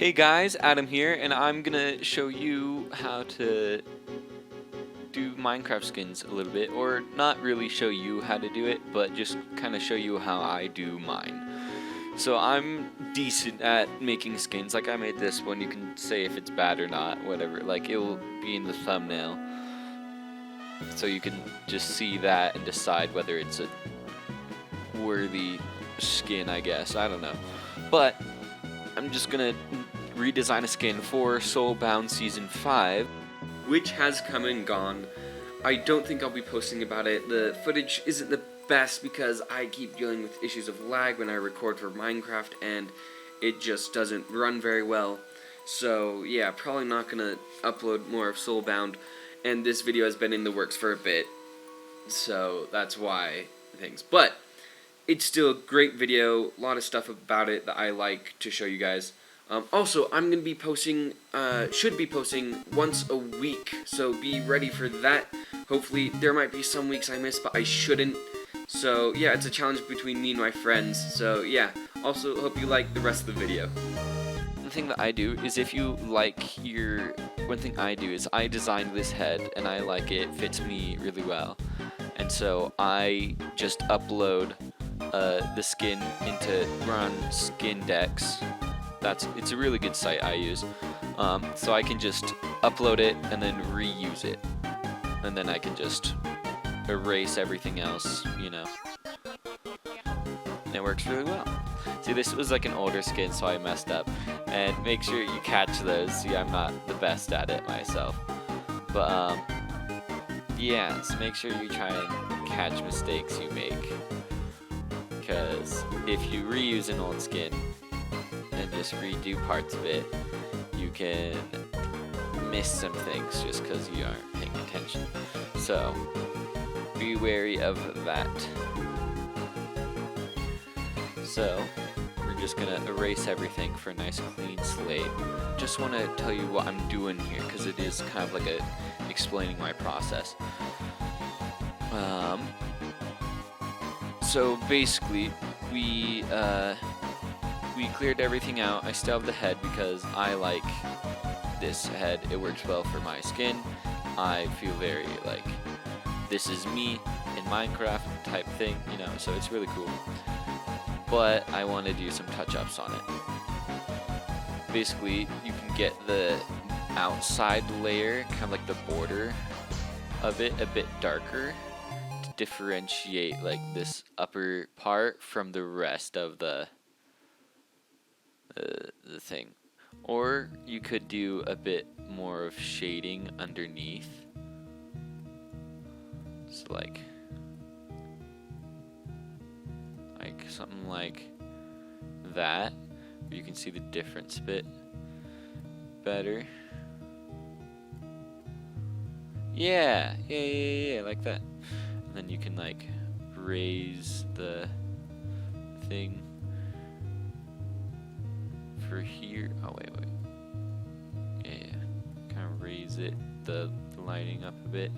Hey guys, Adam here, and I'm gonna show you how to do Minecraft skins a little bit, or not really show you how to do it, but just kind of show you how I do mine. So I'm decent at making skins. Like I made this one, you can say if it's bad or not, whatever. Like it will be in the thumbnail, so you can just see that and decide whether it's a worthy skin, I guess. I don't know, but I'm just gonna redesign a skin for Soulbound Season 5, which has come and gone. I don't think I'll be posting about it. The footage isn't the best because I keep dealing with issues of lag when I record for Minecraft, and it just doesn't run very well. So yeah, probably not gonna upload more of Soulbound, and this video has been in the works for a bit, so that's why things. But it's still a great video, a lot of stuff about it that I like to show you guys. Also, I'm gonna be posting, should be posting once a week, so be ready for that. Hopefully, there might be some weeks I miss, but I shouldn't. So yeah, it's a challenge between me and my friends. So yeah, also hope you like the rest of the video. The thing that I do is if you like one thing I do is I designed this head and I like it, fits me really well. And so I just upload the skin into Run Skindex. It's a really good site I use. So I can just upload it and then reuse it, and then I can just erase everything else, you know. And it works really well. See, this was like an older skin, so I messed up. And make sure you catch those. See, I'm not the best at it myself, but yeah. So make sure you try and catch mistakes you make, because if you reuse an old skin and just redo parts of it, you can miss some things just because you aren't paying attention. So be wary of that. So we're just gonna erase everything for a nice clean slate. Just want to tell you what I'm doing here because it is kind of like explaining my process. So basically we cleared everything out. I still have the head because I like this head. It works well for my skin. I feel very like this is me in Minecraft type thing, you know, so it's really cool. But I want to do some touch-ups on it. Basically, you can get the outside layer, kind of like the border of it, a bit darker to differentiate like this upper part from the rest of the thing. Or you could do a bit more of shading underneath. So like something like that, where you can see the difference a bit better. Yeah, like that. And then you can like raise the thing for here. Oh wait. Yeah. Kind of raise it, the lighting up a bit.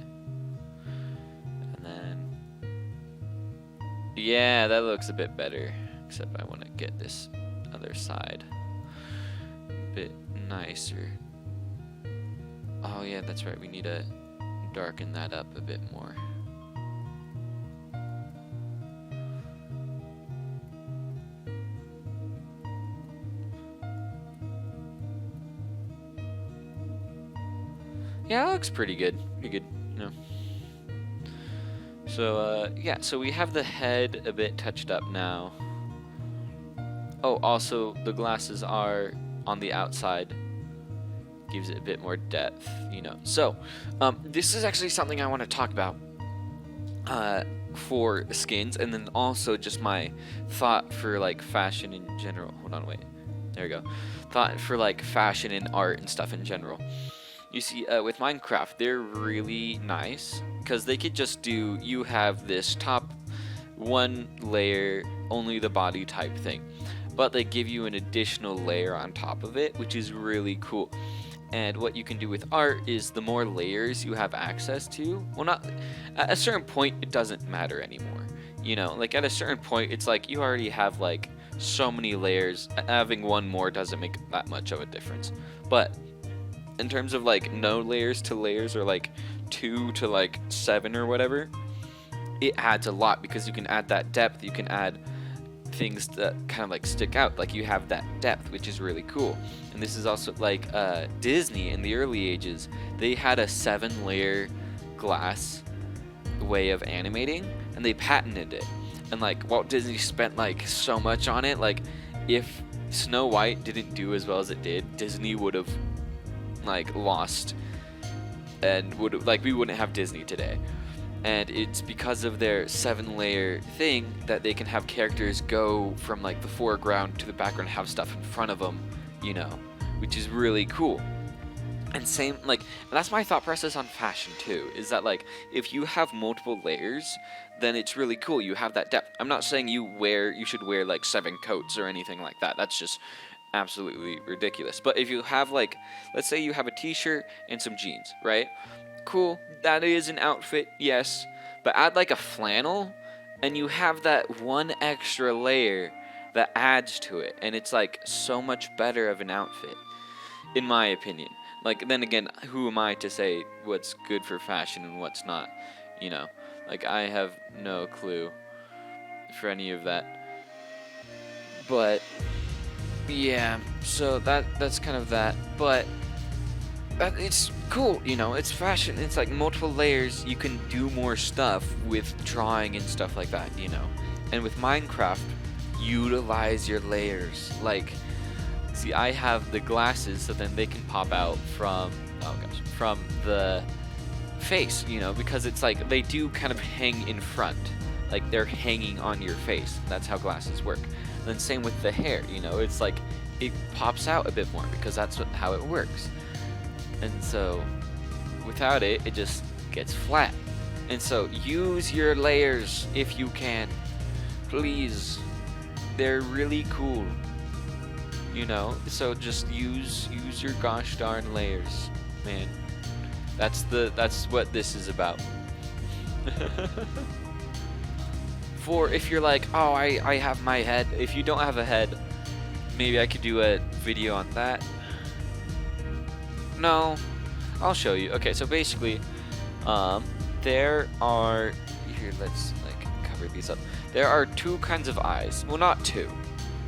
And then yeah, that looks a bit better. Except I want to get this other side a bit nicer. Oh yeah, that's right. We need to darken that up a bit more. Yeah, it looks pretty good. Pretty good, you know. So, yeah, so we have the head a bit touched up now. Oh, also, the glasses are on the outside. Gives it a bit more depth, you know. So, this is actually something I want to talk about for skins, and then also just my thought for, like, fashion in general. Hold on, wait. There we go. Thought for, like, fashion and art and stuff in general. You see, with Minecraft, they're really nice because they could just do, you have this top one layer, only the body type thing, but they give you an additional layer on top of it, which is really cool. And what you can do with art is the more layers you have access to, well, not at a certain point, it doesn't matter anymore. You know, like at a certain point, it's like you already have like so many layers. Having one more doesn't make that much of a difference. But in terms of like no layers to layers, or like 2 to like 7 or whatever, it adds a lot because you can add that depth. You can add things that kind of like stick out, like you have that depth, which is really cool. And this is also like Disney in the early ages, they had a 7-layer glass way of animating, and they patented it. And like Walt Disney spent like so much on it. Like if Snow White didn't do as well as it did, Disney would have like lost, and would like we wouldn't have Disney today. And it's because of their 7-layer thing that they can have characters go from like the foreground to the background, have stuff in front of them, you know, which is really cool. And same, like, and that's my thought process on fashion too, is that like if you have multiple layers, then it's really cool. You have that depth. I'm not saying you should wear like 7 coats or anything like that. That's just absolutely ridiculous. But if you have like, let's say you have a t-shirt and some jeans, right? Cool, that is an outfit, yes, but add like a flannel and you have that one extra layer that adds to it, and it's like so much better of an outfit, in my opinion. Like, then again, who am I to say what's good for fashion and what's not, you know? Like, I have no clue for any of that. But yeah, so that's kind of that. But it's cool, you know, it's fashion, it's like multiple layers, you can do more stuff with drawing and stuff like that, you know. And with Minecraft, utilize your layers. Like, see, I have the glasses, so then they can pop out from, oh gosh, from the face, you know, because it's like they do kind of hang in front, like they're hanging on your face. That's how glasses work. And then same with the hair, you know, it's like it pops out a bit more because that's how it works. And so without it, it just gets flat. And so use your layers if you can, please. They're really cool, you know. So just use your gosh darn layers, man. That's what this is about. For if you're like, oh, I have my head. If you don't have a head, maybe I could do a video on that. No, I'll show you. Okay, so basically, there are, here, let's like cover these up. There are 2 kinds of eyes. Well, not 2.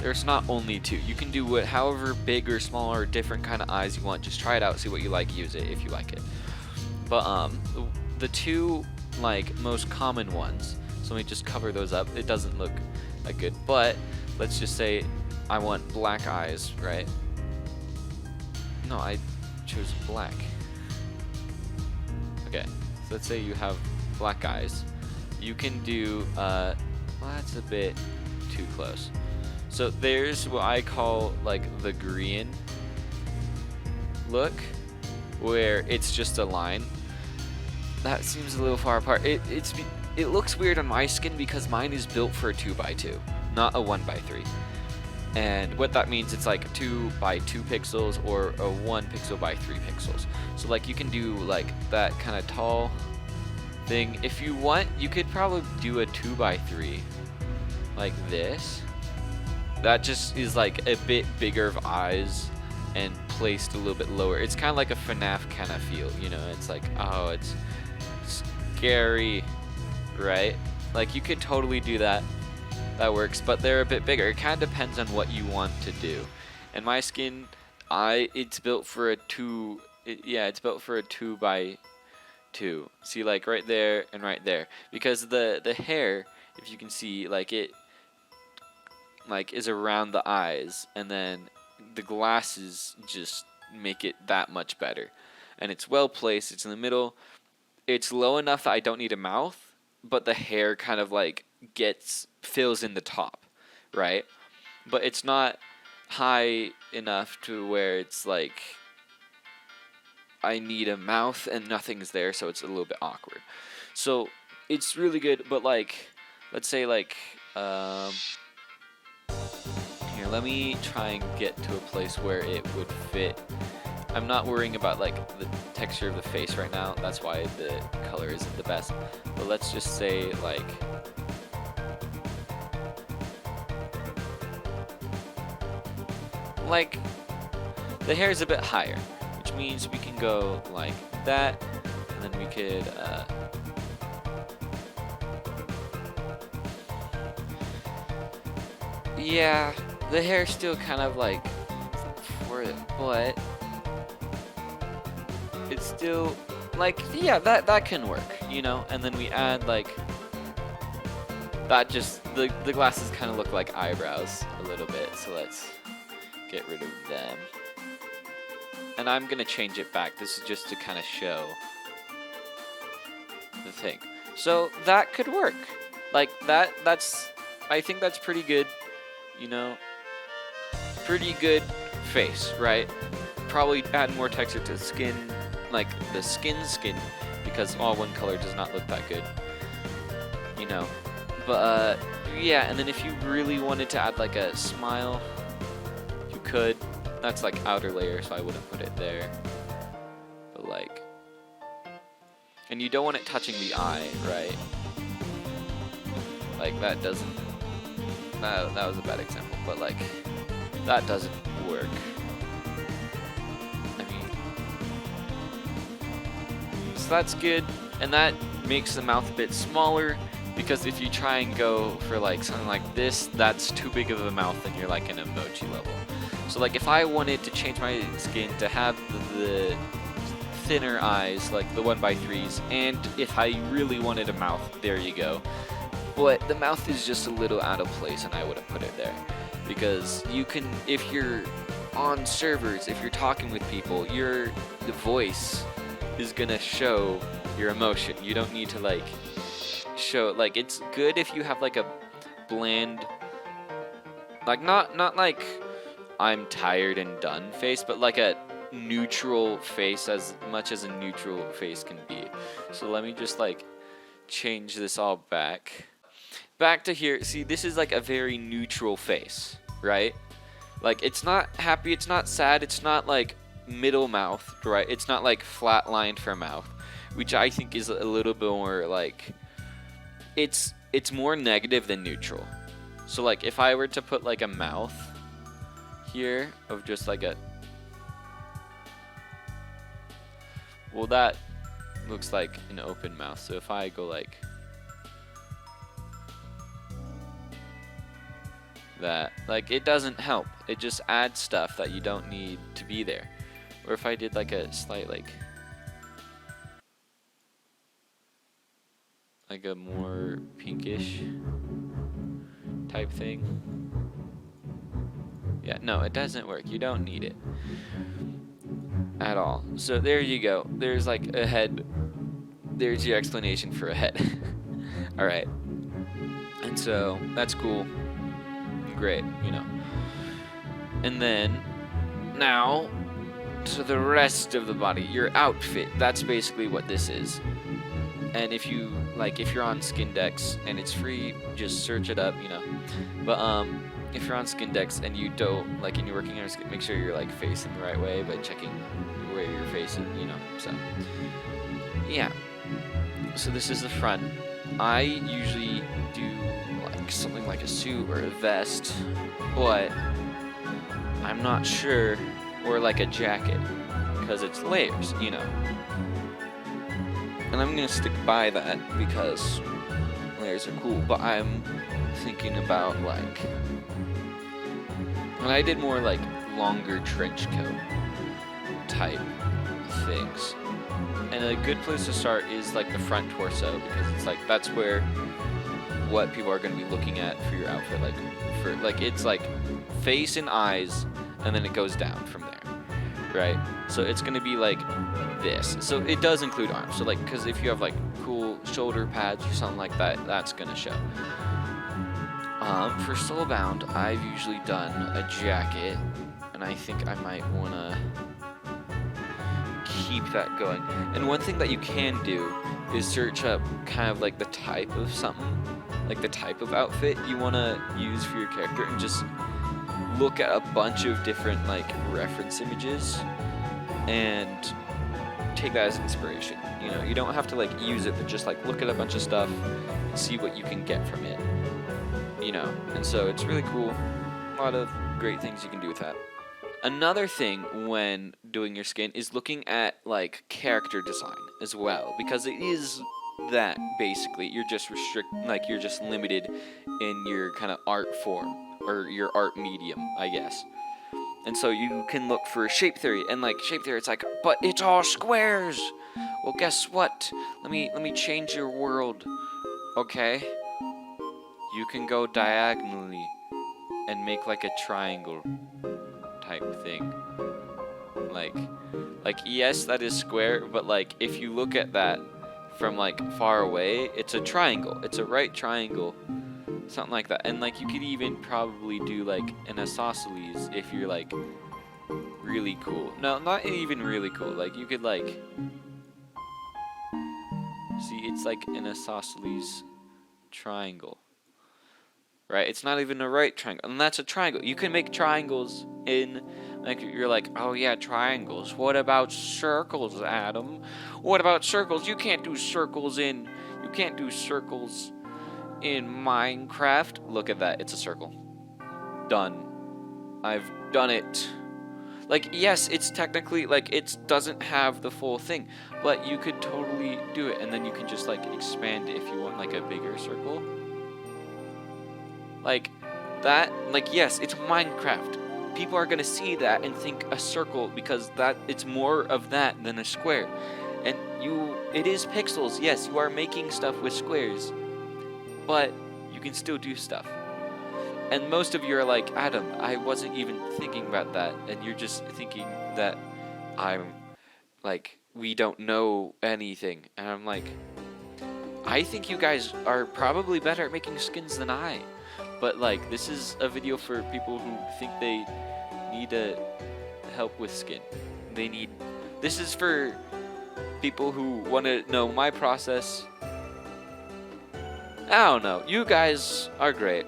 There's not only 2. You can do however big or small or different kind of eyes you want. Just try it out, see what you like, use it if you like it. But the 2 like most common ones. So let me just cover those up. It doesn't look that good, but let's just say I want black eyes, right? No, I chose black. Okay, so let's say you have black eyes. You can do, well, that's a bit too close. So there's what I call like the green look, where it's just a line. That seems a little far apart. It looks weird on my skin because mine is built for a 2x2, not a 1x3. And what that means, it's like 2x2 pixels or a 1 pixel by 3 pixels. So like you can do like that kind of tall thing. If you want, you could probably do a 2x3 like this. That just is like a bit bigger of eyes and placed a little bit lower. It's kind of like a FNAF kind of feel, you know. It's like, oh, it's scary, right? Like you could totally do that. That works, but they're a bit bigger. It kind of depends on what you want to do. And my skin, it's built for a 2. It's built for a 2x2. See, like right there and right there, because the hair, if you can see, like it, like is around the eyes, and then the glasses just make it that much better. And it's well placed. It's in the middle. It's low enough that I don't need a mouth, but the hair kind of like fills in the top, right? But it's not high enough to where it's like I need a mouth and nothing's there, so it's a little bit awkward. So it's really good, but like, let's say like, here, let me try and get to a place where it would fit. I'm not worrying about like the texture of the face right now. That's why the color isn't the best. But let's just say like, like, the hair is a bit higher, which means we can go like that, and then we could, yeah, the hair's still kind of like for it, but it's still like, yeah, that can work, you know. And then we add like that. Just the glasses kind of look like eyebrows a little bit, so let's get rid of them. And I'm gonna change it back. This is just to kind of show the thing. So that could work. Like that's I think that's pretty good, you know. Pretty good face, right? Probably add more texture to the skin, like the skin, because all one color does not look that good, you know. But yeah, and then if you really wanted to add like a smile, you could. That's like outer layer, so I wouldn't put it there. But like, and you don't want it touching the eye, right? Like that doesn't. That was a bad example, but like that doesn't work. I mean, so that's good, and that makes the mouth a bit smaller. Because if you try and go for like something like this, that's too big of a mouth and you're like an emoji level. So like if I wanted to change my skin to have the thinner eyes, like the 1x3s, and if I really wanted a mouth, there you go. But the mouth is just a little out of place and I wouldn't put it there. Because you can, if you're on servers, if you're talking with people, the voice is gonna show your emotion. You don't need to like show, like, it's good if you have like a bland, like not like I'm tired and done face, but like a neutral face, as much as a neutral face can be. So let me just like change this all back to here. See, this is like a very neutral face, right? Like it's not happy, it's not sad, it's not like middle mouth, right? It's not like flat lined for mouth, which I think is a little bit more like, it's more negative than neutral. So like if I were to put like a mouth here of just like a, well, that looks like an open mouth. So if I go like that, like it doesn't help. It just adds stuff that you don't need to be there. Or if I did like a slight like a more pinkish type thing. Yeah, no, it doesn't work. You don't need it at all. So there you go. There's like a head. There's your explanation for a head. All right. And so that's cool. Great, you know. And then now to the rest of the body, your outfit. That's basically what this is. And if you like, if you're on Skindex and it's free, just search it up, you know. But if you're on Skindex and you don't like, and you're working on it, make sure you're like facing the right way by checking where your face is, you know. So yeah. So this is the front. I usually do like something like a suit or a vest, but I'm not sure, or like a jacket, because it's layers, you know. And I'm gonna stick by that because layers are cool, but I'm thinking about like, and I did more like longer trench coat type things. And a good place to start is like the front torso, because it's like, that's where what people are gonna be looking at for your outfit. Like for like, it's like face and eyes, and then it goes down from there, right? So it's gonna be like this. So it does include arms. So like, because if you have like cool shoulder pads or something like that, that's gonna show. For Soulbound, I've usually done a jacket, and I think I might wanna keep that going. And one thing that you can do is search up kind of like the type of something, like the type of outfit you wanna use for your character, and just look at a bunch of different like reference images and take that as inspiration. You know, you don't have to like use it, but just like look at a bunch of stuff and see what you can get from it, you know. And so it's really cool. A lot of great things you can do with that. Another thing when doing your skin is looking at like character design as well, because it is that basically you're just limited in your kind of art form or your art medium, I guess. And so you can look for shape theory, and like shape theory, it's like, but it's all squares. Well, guess what? Let me change your world, okay? You can go diagonally and make like a triangle type thing. Like yes, that is square, but like if you look at that from like far away, it's a triangle. It's a right triangle. Something like that. And like you could even probably do like an isosceles if you're like really cool. No, not even really cool. Like you could like see, it's like an isosceles triangle. Right? It's not even a right triangle. And that's a triangle. You can make triangles in like you're like, "Oh yeah, triangles. What about circles, Adam? What about circles? You can't do circles in Minecraft." Look at that. It's a circle. Done. I've done it. Like, yes, it's technically, like, it doesn't have the full thing, but you could totally do it, and then you can just, like, expand it if you want, like, a bigger circle. Like, that, like, yes, it's Minecraft. People are gonna see that and think a circle, because that, it's more of that than a square. And it is pixels, yes, you are making stuff with squares, but you can still do stuff. And most of you are like, Adam, I wasn't even thinking about that, and you're just thinking that I'm like, we don't know anything. And I'm like, I think you guys are probably better at making skins than I. But like, this is a video for people who think they need help with skin. This is for people who want to know my process. I don't know. You guys are great.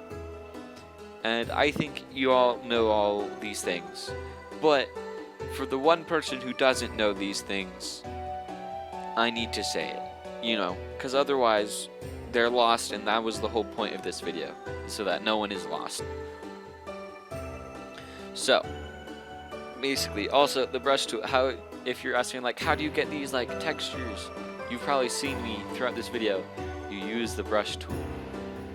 And I think you all know all these things. But for the one person who doesn't know these things, I need to say it. You know, because otherwise they're lost, and that was the whole point of this video, so that no one is lost. So, basically, also the brush tool, if you're asking like, how do you get these like textures? You've probably seen me throughout this video. You use the brush tool.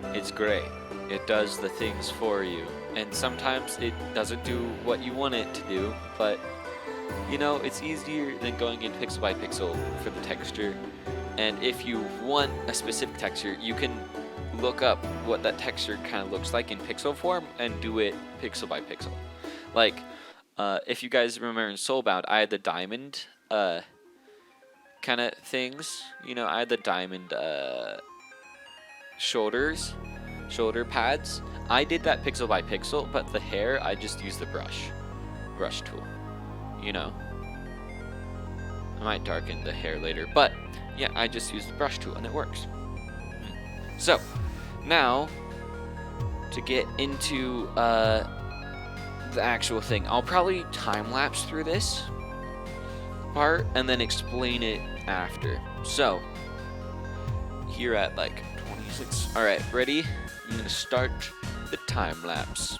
It's great. It does the things for you, and sometimes it doesn't do what you want it to do, but you know, it's easier than going in pixel by pixel for the texture. And if you want a specific texture, you can look up what that texture kind of looks like in pixel form and do it pixel by pixel. Like, if you guys remember in Soulbound, I had the diamond kind of things. You know, I had the diamond shoulder pads. I did that pixel by pixel, but the hair, I just used the brush tool. You know, I might darken the hair later, but yeah, I just use the brush tool and it works. So now to get into the actual thing, I'll probably time lapse through this part and then explain it after. So here at like 26. All right, ready? I'm gonna start the time lapse.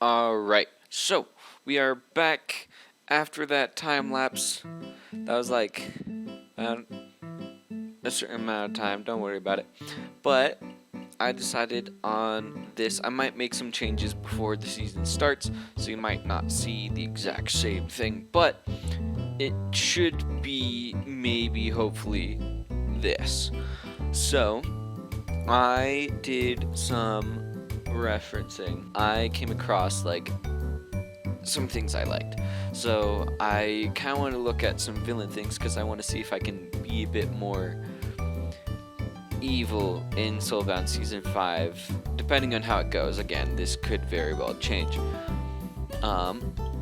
Alright, so we are back after that time lapse. That was like a certain amount of time, don't worry about it. But I decided on this. I might make some changes before the season starts, so you might not see the exact same thing, but it should be maybe, hopefully, this. So, I did some referencing. I came across like some things I liked. So I kind of want to look at some villain things because I want to see if I can be a bit more evil in Soulbound Season 5, depending on how it goes. Again, this could very well change.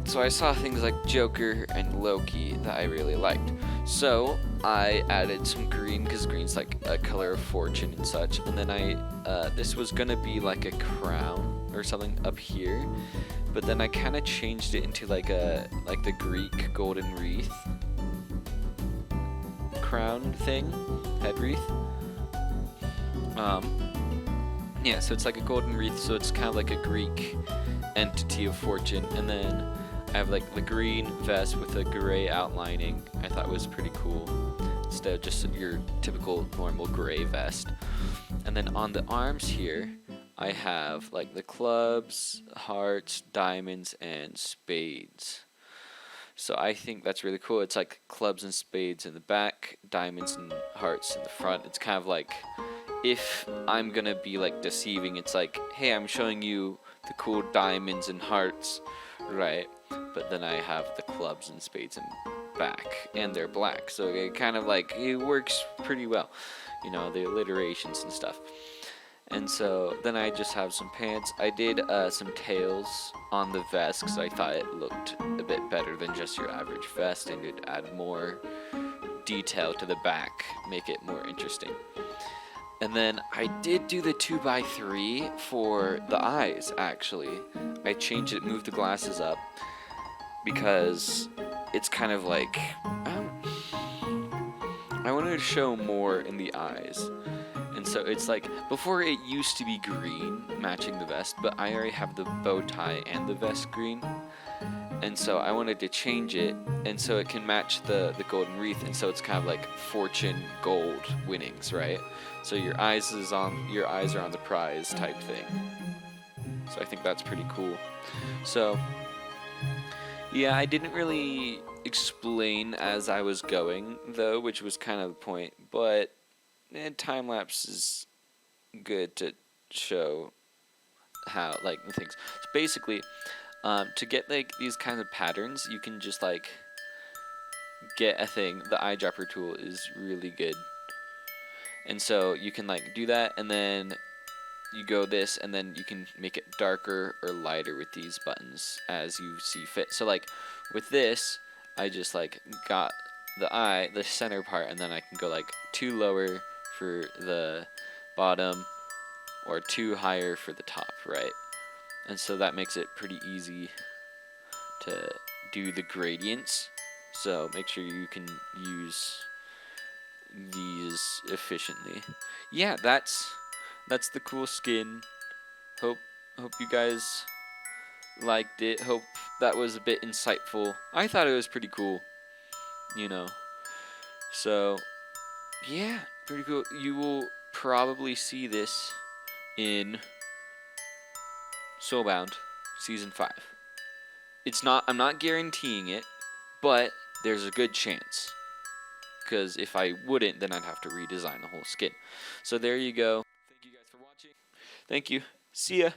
So I saw things like Joker and Loki that I really liked. So I added some green because green's like a color of fortune and such. And then this was gonna be like a crown or something up here, but then I kind of changed it into like the Greek golden wreath crown thing, head wreath. Yeah, so it's like a golden wreath, so it's kind of like a Greek entity of fortune. And then I have like the green vest with a gray outlining. I thought was pretty cool, instead of just your typical normal gray vest. And then on the arms here, I have like the clubs, hearts, diamonds, and spades. So I think that's really cool. It's like clubs and spades in the back, diamonds and hearts in the front. It's kind of like, if I'm gonna be like deceiving, it's like, hey, I'm showing you the cool diamonds and hearts, right? But then I have the clubs and spades in back, and they're black, so it kind of like, it works pretty well, you know, the alliterations and stuff. And so then I just have some pants. I did some tails on the vest because I thought it looked a bit better than just your average vest, and it'd add more detail to the back, make it more interesting. And then I did do the 2x3 for the eyes, actually. I changed it, moved the glasses up, because it's kind of like, I wanted to show more in the eyes. And so it's like, before it used to be green, matching the vest, but I already have the bow tie and the vest green. And so I wanted to change it, and so it can match the golden wreath, and so it's kind of like fortune gold winnings, right? So your eyes are on the prize type thing. So I think that's pretty cool. So yeah, I didn't really explain as I was going though, which was kind of the point, but time lapse is good to show how like the things. So basically, to get like these kinds of patterns, you can just like get a thing. The eyedropper tool is really good, and so you can like do that, and then you go this, and then you can make it darker or lighter with these buttons as you see fit. So like with this, I just like got the center part, and then I can go like 2 lower for the bottom or 2 higher for the top, right? And so that makes it pretty easy to do the gradients. So make sure you can use these efficiently. Yeah, that's the cool skin. Hope you guys liked it. Hope that was a bit insightful. I thought it was pretty cool, you know. So yeah, pretty cool. You will probably see this in Soulbound Season 5. I'm not guaranteeing it, but there's a good chance. Because if I wouldn't, then I'd have to redesign the whole skin. So there you go. Thank you guys for watching. Thank you. See ya.